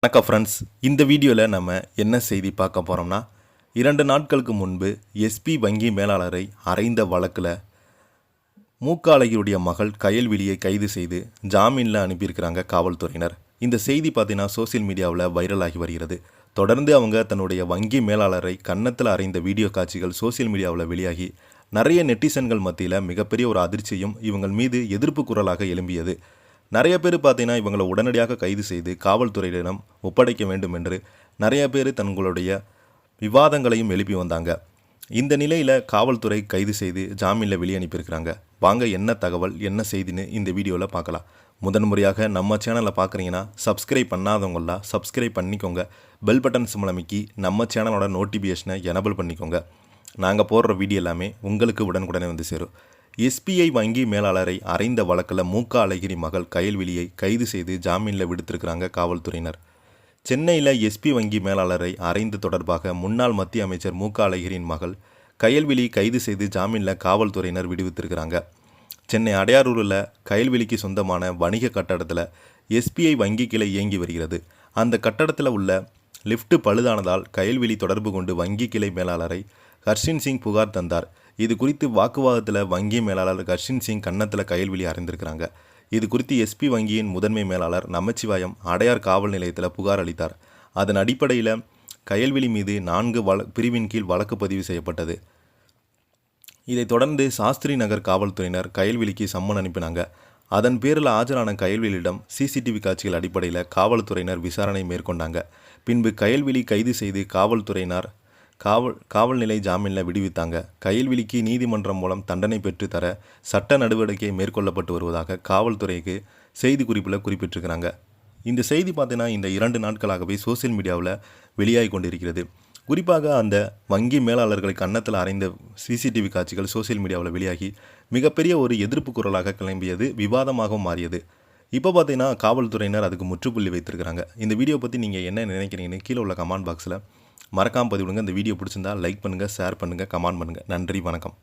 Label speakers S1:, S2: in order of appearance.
S1: வணக்கம் ஃப்ரெண்ட்ஸ். இந்த வீடியோவில் நம்ம என்ன செய்தி பார்க்க போகிறோம்னா, 2 நாட்களுக்கு முன்பு எஸ்பி வங்கி மேலாளரை அறைந்த வழக்கில் மூக்காலையுடைய மகள் கயல்விழியை கைது செய்து ஜாமீனில் அனுப்பியிருக்கிறாங்க காவல்துறையினர். இந்த செய்தி பார்த்தீங்கன்னா சோசியல் மீடியாவில் வைரலாகி வருகிறது. தொடர்ந்து அவங்க தன்னுடைய வங்கி மேலாளரை கன்னத்தில் அறைந்த வீடியோ காட்சிகள் சோசியல் மீடியாவில் வெளியாகி நிறைய நெட்டிசன்கள் மத்தியில் மிகப்பெரிய ஒரு அதிர்ச்சியும் இவங்கள் மீது எதிர்ப்பு குரலாக எழும்பியது. நிறைய பேர் பார்த்தீங்கன்னா இவங்களை உடனடியாக கைது செய்து காவல்துறையிடம் ஒப்படைக்க வேண்டும் என்று நிறைய பேர் தங்களுடைய விவாதங்களையும் எழுப்பி வந்தாங்க. இந்த நிலையில் காவல்துறை கைது செய்து ஜாமீனில் வெளியே அனுப்பியிருக்கிறாங்க. வாங்க என்ன தகவல் என்ன செய்தின்னு இந்த வீடியோவில் பார்க்கலாம். முதன்முறையாக நம்ம சேனலில் பார்க்குறீங்கன்னா சப்ஸ்கிரைப் பண்ணாதவங்களாம் சப்ஸ்கிரைப் பண்ணிக்கோங்க. பெல் பட்டன் சிம்பல் அமைக்கி நம்ம சேனலோட நோட்டிஃபிகேஷனை எனபிள் பண்ணிக்கோங்க. நாங்கள் போடுற வீடியோ எல்லாமே உங்களுக்கு உடனுக்குடனே வந்து சேரும். எஸ்பிஐ வங்கி மேலாளரை அறைந்த வழக்கில் மூக்கா அழகிரி மகள் கயல்விழியை கைது செய்து ஜாமீனில் விடுத்திருக்கிறாங்க காவல்துறையினர். சென்னையில் எஸ்பி வங்கி மேலாளரை அறைந்து தொடர்பாக முன்னாள் மத்திய அமைச்சர் மூக்கா அழகிரியின் மகள் கயல்விழி கைது செய்து ஜாமீனில் காவல்துறையினர் விடுவித்திருக்கிறாங்க. சென்னை அடையாரூரில் கயல்விழிக்கு சொந்தமான வணிக கட்டடத்தில் எஸ்பிஐ வங்கி கிளை இயங்கி வருகிறது. அந்த கட்டடத்தில் உள்ள லிஃப்ட் பழுதானதால் கயல்விழி தொடர்பு கொண்டு வங்கி கிளை மேலாளரை ஹர்ஷின் சிங் புகார் தந்தார். இது குறித்து வாக்குவாதத்தில் வங்கி மேலாளர் ஹர்ஷின் சிங் கன்னத்தில் கயல்விழி அறைந்திருக்கிறாங்க. இது குறித்து எஸ்பி வங்கியின் முதன்மை மேலாளர் நமச்சிவாயம் அடையார் காவல் நிலையத்தில் புகார் அளித்தார். அதன் அடிப்படையில் கயல்விழி மீது 4 பிரிவின் கீழ் வழக்கு பதிவு செய்யப்பட்டது. இதைத் தொடர்ந்து சாஸ்திரி நகர் காவல்துறையினர் கயல்விழிக்கு சம்மன் அனுப்பினாங்க. அதன் பேரில் ஆஜரான கயல்விழியிடம் சிசிடிவி காட்சிகள் அடிப்படையில் காவல்துறையினர் விசாரணை மேற்கொண்டாங்க. பின்பு கயல்விழி கைது செய்து காவல்துறையினர் காவல் நிலை ஜாமீனில் விடுவித்தாங்க. கயல்விழிக்கு நீதிமன்றம் மூலம் தண்டனை பெற்று தர சட்ட நடவடிக்கை மேற்கொள்ளப்பட்டு வருவதாக காவல்துறைக்கு செய்தி குறிப்பில் குறிப்பிட்டிருக்கிறாங்க. இந்த செய்தி பார்த்தீங்கன்னா இந்த 2 நாட்களாகவே சோசியல் மீடியாவில் வெளியாகி கொண்டிருக்கிறது. குறிப்பாக அந்த வங்கி மேலாளர்களை கன்னத்தில் அறைந்த சிசிடிவி காட்சிகள் சோசியல் மீடியாவில் வெளியாகி மிகப்பெரிய ஒரு எதிர்ப்பு குரலாக கிளம்பியது, விவாதமாகவும் மாறியது. இப்போ பார்த்தீங்கன்னா காவல்துறையினர் அதுக்கு முற்றுப்புள்ளி வைத்திருக்கிறாங்க. இந்த வீடியோ பற்றி நீங்கள் என்ன நினைக்கிறீங்கன்னு கீழே உள்ள கமெண்ட் பாக்ஸில் மறக்காமல் பதிவிடுங்க. இந்த வீடியோ பிடிச்சிருந்தா லைக் பண்ணுங்கள், ஷேர் பண்ணுங்கள், கமெண்ட் பண்ணுங்கள். நன்றி, வணக்கம்.